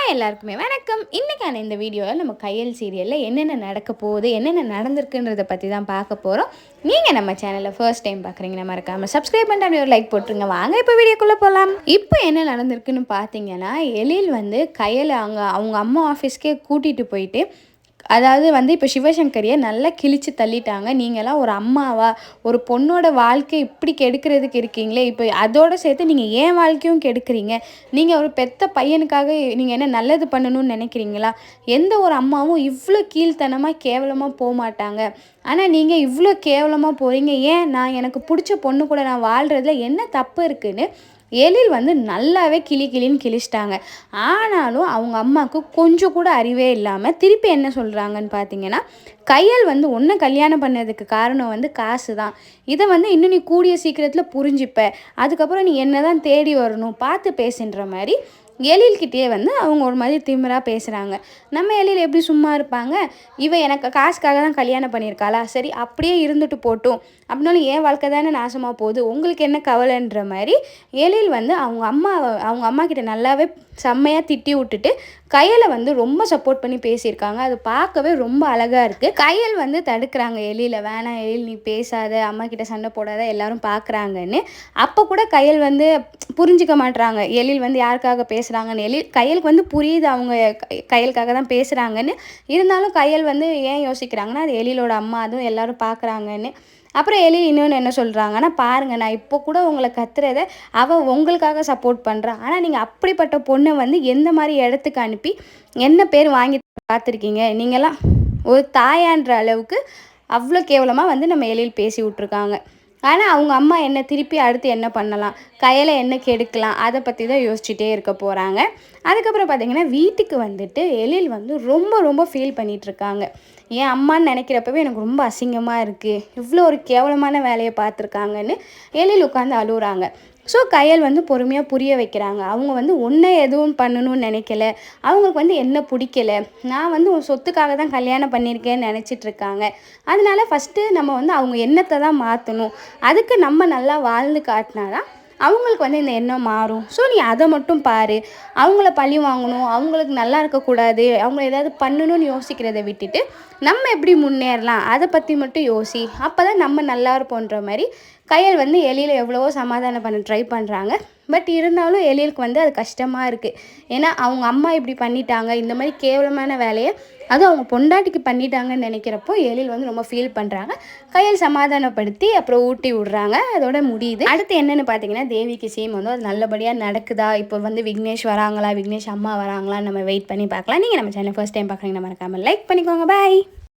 Hi எல்லாருக்குமே வணக்கம். இன்றைக்கான இந்த வீடியோவில் நம்ம கையல் சீரியலில் என்னென்ன நடக்க போகுது, என்னென்ன நடந்திருக்குன்றதை பற்றி தான் பார்க்க போகிறோம். நீங்கள் நம்ம சேனலில் ஃபர்ஸ்ட் டைம் பார்க்குறீங்கன்னா மறக்காமல் சப்ஸ்கிரைப் பண்ணிட்டு அப்படி ஒரு லைக் போட்டுருங்க. வாங்க இப்போ வீடியோக்குள்ளே போகலாம். இப்போ என்ன நடந்திருக்குன்னு பார்த்தீங்கன்னா, எழில் வந்து கையல் அவங்க அம்மா ஆஃபீஸ்க்கே கூட்டிகிட்டு போயிட்டு, அதாவது வந்து இப்போ சிவசங்கரியை நல்லா கிழிச்சு தள்ளிட்டாங்க. நீங்களாம் ஒரு அம்மாவா, ஒரு பொண்ணோட வாழ்க்கை இப்படி கெடுக்கிறதுக்கு இருக்கீங்களே, இப்போ அதோடு சேர்த்து நீங்கள் ஏன் வாழ்க்கையும் கெடுக்கிறீங்க. நீங்கள் ஒரு பெத்த பையனுக்காக நீங்கள் என்ன நல்லது பண்ணணும்னு நினைக்கிறீங்களா? எந்த ஒரு அம்மாவும் இவ்வளோ கீழ்த்தனமாக கேவலமாக போக மாட்டாங்க. ஆனால் நீங்கள் இவ்வளோ கேவலமாக போகிறீங்க. ஏன் நான் எனக்கு பிடிச்ச பொண்ணு கூட நான் வாழ்கிறதுல என்ன தப்பு இருக்குதுன்னு எழில் வந்து நல்லாவே கிளின்னு கிழிச்சிட்டாங்க. ஆனாலும் அவங்க அம்மாவுக்கு கொஞ்சம் கூட அறிவே இல்லாமல் திருப்பி என்ன சொல்கிறாங்கன்னு பார்த்தீங்கன்னா, கையல் வந்து ஒன்றை கல்யாணம் பண்ணதுக்கு காரணம் வந்து காசு தான். இதை வந்து இன்னும் நீ கூடிய சீக்கிரத்தில் புரிஞ்சுப்ப. அதுக்கப்புறம் நீ என்ன தான் தேடி வரணும், பார்த்து பேசுன்ற மாதிரி எழில்கிட்டே வந்து அவங்க ஒரு மாதிரி திமிராக பேசுகிறாங்க. நம்ம எழில் எப்படி சும்மா இருப்பாங்க? இவ எனக்கு காசுக்காக தான் கல்யாணம் பண்ணியிருக்காளா? சரி அப்படியே இருந்துட்டு போட்டும், அப்படின்னாலும் என் வாழ்க்கை தானே நாசமாக போகுது, உங்களுக்கு என்ன கவலைன்ற மாதிரி எழில் வந்து அவங்க அம்மா கிட்ட நல்லாவே செம்மையாக திட்டி விட்டுட்டு கையலை வந்து ரொம்ப சப்போர்ட் பண்ணி பேசியிருக்காங்க. அது பார்க்கவே ரொம்ப அழகாக இருக்குது. கையல் வந்து தடுக்கிறாங்க எழில, வேணாம் எழில் நீ பேசாத, அம்மா கிட்ட சண்டை போடாத, எல்லாரும் பார்க்குறாங்கன்னு. அப்போ கூட கையல் வந்து புரிஞ்சிக்க மாட்டுறாங்க எழில் வந்து யாருக்காக பேசுகிறாங்கன்னு. கையலுக்கு வந்து புரியுது அவங்க கையலுக்காக தான் பேசுகிறாங்கன்னு. இருந்தாலும் கையல் வந்து ஏன் யோசிக்கிறாங்கன்னா, அது எழிலோட அம்மா, அதுவும் எல்லோரும் பார்க்குறாங்கன்னு. அப்புறம் எழில் இன்னொன்று என்ன சொல்கிறாங்கன்னா, பாருங்கள் நான் இப்போ கூட உங்களை கத்துறதை அவள் உங்களுக்காக சப்போர்ட் பண்ணுறான். ஆனால் நீங்கள் அப்படிப்பட்ட பொண்ணை வந்து எந்த மாதிரி இடத்துக்கு அனுப்பி என்ன பேர் வாங்கி பார்த்துருக்கீங்க? நீங்கள்லாம் ஒரு தாயான்ற அளவுக்கு அவ்வளோ கேவலமாக வந்து நம்ம எழில் பேசி விட்ருக்காங்க. ஆனால் அவங்க அம்மா என்ன திருப்பி அடுத்து என்ன பண்ணலாம், கையில் என்ன கெடுக்கலாம், அதை பற்றி தான் யோசிச்சுட்டே இருக்க போகிறாங்க. அதுக்கப்புறம் பார்த்திங்கன்னா வீட்டுக்கு வந்துட்டு எழில் வந்து ரொம்ப ஃபீல் பண்ணிகிட்ருக்காங்க. என் அம்மான்னு நினைக்கிறப்பவே எனக்கு ரொம்ப அசிங்கமாக இருக்குது, இவ்வளோ ஒரு கேவலமான வேலையை பார்த்துருக்காங்கன்னு எழில் உட்காந்து அழுகுறாங்க. ஸோ கையல் வந்து பொறுமையாக புரிய வைக்கிறாங்க. அவங்க வந்து ஒன்றை எதுவும் பண்ணணும்னு நினைக்கல, அவங்களுக்கு வந்து என்ன பிடிக்கல, நான் வந்து உன் சொத்துக்காக தான் கல்யாணம் பண்ணியிருக்கேன்னு நினச்சிட்ருக்காங்க. அதனால ஃபஸ்ட்டு நம்ம வந்து அவங்க எண்ணத்தை தான் மாற்றணும். அதுக்கு நம்ம நல்லா வாழ்ந்து காட்டினா தான் அவங்களுக்கு வந்து இந்த எண்ணம் மாறும். ஸோ நீ அதை மட்டும் பாரு. அவங்கள பழி வாங்கணும், அவங்களுக்கு நல்லா இருக்கக்கூடாது, அவங்கள ஏதாவது பண்ணணும்னு யோசிக்கிறத விட்டுட்டு நம்ம எப்படி முன்னேறலாம் அதை பற்றி மட்டும் யோசி. அப்போ தான் நம்ம நல்லா இருப்போன்ற மாதிரி கையல் வந்து எழில எவ்வளவோ சமாதானம் பண்ண ட்ரை பண்ணுறாங்க. பட் இருந்தாலும் எழிலுக்கு வந்து அது கஷ்டமாக இருக்குது. ஏன்னா அவங்க அம்மா இப்படி பண்ணிட்டாங்க, இந்த மாதிரி கேவலமான வேலையை அதுவும் அவங்க பொண்டாட்டிக்கு பண்ணிட்டாங்கன்னு நினைக்கிறப்போ எழில் வந்து ரொம்ப ஃபீல் பண்ணுறாங்க. கையல் சமாதானப்படுத்தி அப்புறம் ஊட்டி விட்றாங்க. அதோட முடியுது. அடுத்து என்னென்னு பார்த்தீங்கன்னா, தேவிக்கு சீம் வந்து அது நல்லபடியாக நடக்குதா, இப்போ வந்து விக்னேஷ் வராங்களா, விக்னேஷ் அம்மா வராங்களா, நம்ம வெயிட் பண்ணி பார்க்கலாம். நீங்கள் நம்ம சேனல் ஃபர்ஸ்ட் டைம் பார்க்குறீங்கன்னா மறக்காமல் லைக் பண்ணிக்கோங்க. பாய்.